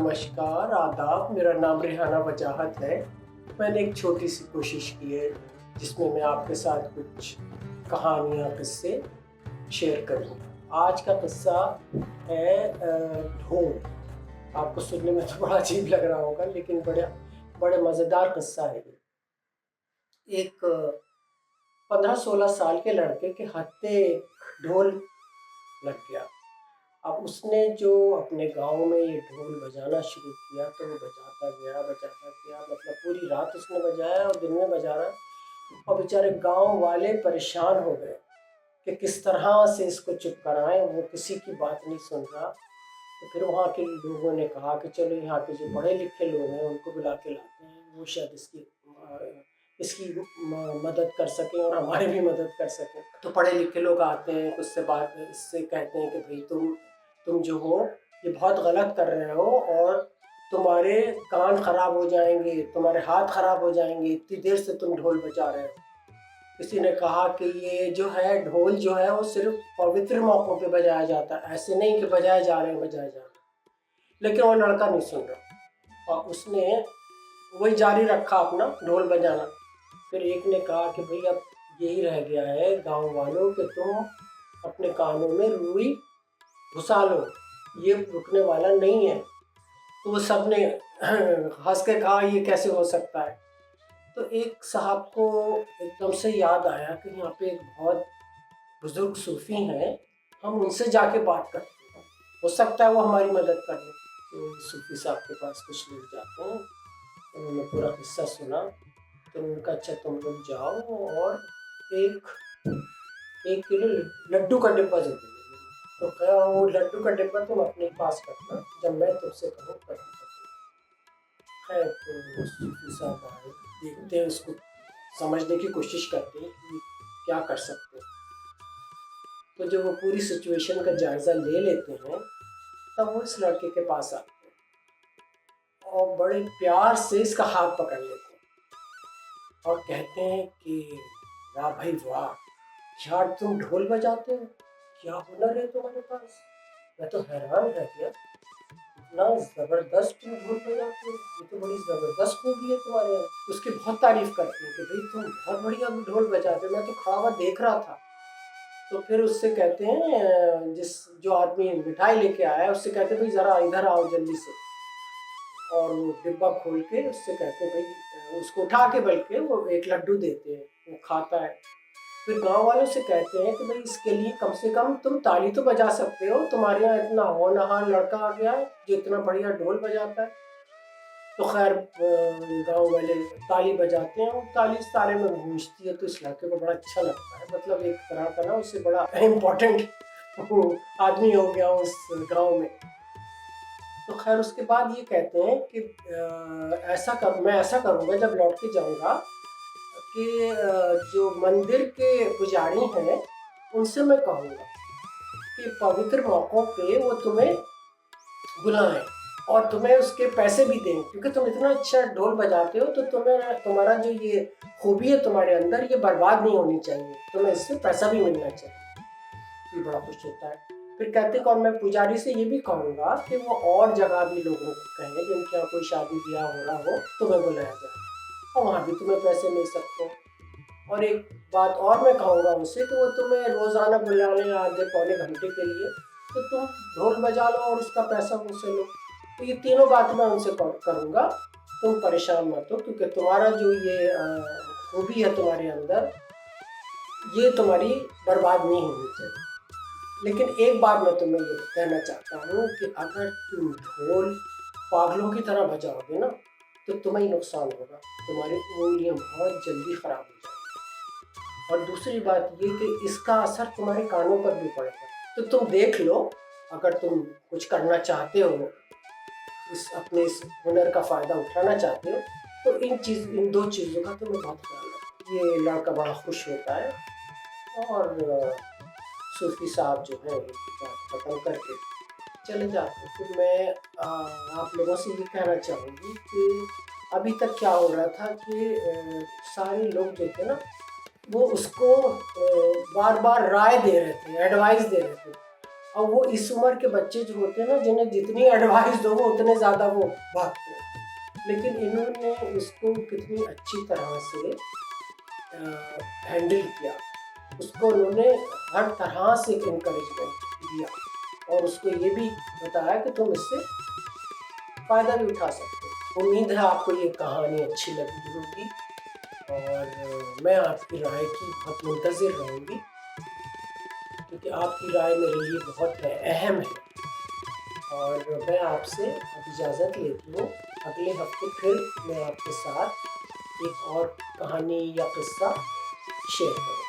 नमस्कार, आदाब। मेरा नाम रेहाना वजाहत है। मैंने एक छोटी सी कोशिश की है जिसमें मैं आपके साथ कुछ कहानियाँ, किस्से शेयर करूँगा। आज का किस्सा है ढोल। आपको सुनने में तो बड़ा अजीब लग रहा होगा, लेकिन बड़े मज़ेदार किस्सा है ये। एक 15-16 साल के लड़के के हत्थे एक ढोल लग गया। अब उसने जो अपने गांव में ये ढोल बजाना शुरू किया तो वो बजाता गया, मतलब पूरी रात उसने बजाया और दिन में बजा रहा। और बेचारे गांव वाले परेशान हो गए कि किस तरह से इसको चुप कराएं। वो किसी की बात नहीं सुन रहा। तो फिर वहाँ के लोगों ने कहा कि चलो यहाँ के जो पढ़े लिखे लोग हैं उनको बुला के लाते हैं, वो शायद इसकी मदद कर सकें और हमारी भी मदद कर सकें। तो पढ़े लिखे लोग आते हैं, उससे बात इससे कहते हैं कि भाई तुम जो हो ये बहुत गलत कर रहे हो और तुम्हारे कान खराब हो जाएंगे, तुम्हारे हाथ खराब हो जाएंगे, इतनी देर से तुम ढोल बजा रहे हो। किसी ने कहा कि ये जो है ढोल जो है वो सिर्फ पवित्र मौक़ों पे बजाया जाता है, ऐसे नहीं कि बजाए जा रहे हैं। लेकिन वो लड़का नहीं सुन रहा और उसने वही जारी रखा अपना ढोल बजाना। फिर एक ने कहा कि भाई अब यही रह गया है गांव वालों कि तुम अपने कानों में रुई घुसा लो, ये रुकने वाला नहीं है। तो वो सब ने हंस के कहा ये कैसे हो सकता है। तो एक साहब को एकदम से याद आया कि यहाँ पे एक बहुत बुजुर्ग सूफी हैं, हम उनसे जाके बात करते हैं, हो सकता है वो हमारी मदद कर ले। तो सूफी साहब के पास कुछ लोग जाते हैं, उन्होंने पूरा किस्सा सुना। तो उनका अच्छा तुम लोग जाओ और एक किलो लड्डू का डिब्बा जरूर ले लेना। तो क्या वो लड्डू का डिब्बा तुम अपने पास रखना, जब मैं तुमसे कहूँ तभी। खैर तो सूफी साहब आए, देखते हैं उसको, समझने की कोशिश करते हैं कि क्या कर सकते हैं। तो जब वो पूरी सिचुएशन का जायज़ा ले लेते हैं तब वो इस लड़के के पास आते हैं और बड़े प्यार से इसका हाथ पकड़ लेते हैं और कहते हैं कि वाह भाई वाह, यार तुम ढोल बजाते हो, क्या हुनर है तुम्हारे पास। मैं तो हैरान रह गया, इतना ज़बरदस्त तुम ढोल बजाते हो, ये तो बड़ी ज़बरदस्त खूबी है तुम्हारे अंदर। उसकी बहुत तारीफ करते हैं कि भाई तुम बहुत बढ़िया ढोल बजाते हो, मैं तो खड़ा हुआ देख रहा था। तो फिर उससे कहते हैं, जो आदमी मिठाई लेके आया है उससे कहते हैं भाई ज़रा इधर आओ जल्दी से। और वो डिब्बा खोल के उससे कहते हैं भाई, उसको उठा के बल्कि वो एक लड्डू देते हैं, वो खाता है। फिर गांव वालों से कहते हैं कि भाई इसके लिए कम से कम तुम ताली तो बजा सकते हो, तुम्हारे यहाँ इतना होनहार लड़का आ गया है जो इतना बढ़िया ढोल बजाता है। तो खैर गांव वाले ताली बजाते हैं और ताली सारे में गूंजती है। तो इस लड़के को बड़ा अच्छा लगता है, मतलब एक तरह का ना उससे बड़ा इम्पोर्टेंट आदमी हो गया उस गांव में। तो खैर उसके बाद ये कहते हैं कि मैं ऐसा करूँगा जब लौट के जाऊँगा कि जो मंदिर के पुजारी हैं उनसे मैं कहूँगा कि पवित्र मौक़ों पे वो तुम्हें बुलाएं और तुम्हें उसके पैसे भी दें, क्योंकि तुम इतना अच्छा ढोल बजाते हो। तो तुम्हारा जो ये खूबी है तुम्हारे अंदर, ये बर्बाद नहीं होनी चाहिए, तुम्हें इससे पैसा भी मिलना चाहिए। ये बड़ा खुश होता है। फिर कहते हैं और मैं पुजारी से ये भी कहूँगा कि वो और जगह भी लोगों को कहें जिनके यहाँ कोई शादी ब्याह हो रहा हो, तुम्हें बुलाया जाए और वहाँ भी तुम्हें पैसे मिल सकते हैं। और एक बात और मैं कहूँगा उनसे कि वो तुम्हें रोज़ाना बुला लें आधे पौने घंटे के लिए, तो तुम ढोल बजा लो और उसका पैसा उनसे लो। तो ये तीनों बातें मैं उनसे करूँगा। तुम परेशान मत हो, क्योंकि तुम्हारा जो ये खूबी है तुम्हारे अंदर, ये तुम्हारी बर्बाद नहीं होनी चाहिए। लेकिन एक बात मैं तुम्हें ये कहना चाहता हूँ कि अगर तुम ढोल पागलों की तरह बजाओगे ना तो तुम्हें ही नुकसान होगा, तुम्हारी उंगलियाँ बहुत जल्दी खराब हो जाएगी। और दूसरी बात ये कि इसका असर तुम्हारे कानों पर भी पड़ेगा। तो तुम देख लो, अगर तुम कुछ करना चाहते हो, अपने इस हुनर का फ़ायदा उठाना चाहते हो, तो इन दो चीज़ों का तुम्हें बहुत ख्याल रखना। ये लड़का बड़ा खुश होता है और सूफी साहब जो है बात ख़त्म करके चले जाते हैं। फिर मैं आप लोगों से ये कहना चाहूँगी कि अभी तक क्या हो रहा था कि सारे लोग जो थे ना वो उसको बार बार राय दे रहे थे, एडवाइस दे रहे थे और वो इस उम्र के बच्चे जो होते हैं ना, जिन्हें जितनी एडवाइस दो वो उतने ज़्यादा वो भागते हैं। लेकिन इन्होंने इसको कितनी अच्छी तरह से हैंडल किया। उसको उन्होंने हर तरह से इनकरेजमेंट दिया और उसको ये भी बताया कि तुम इससे फ़ायदा भी उठा सकते हो। उम्मीद है आपको ये कहानी अच्छी लगी होगी और मैं आपकी राय की बहुत मुंतज़िर रहूँगी, क्योंकि आपकी राय मेरे लिए बहुत अहम है। और मैं आपसे अब इजाज़त लेती हूँ। अगले हफ्ते फिर मैं आपके साथ एक और कहानी या किस्सा शेयर करूँगा।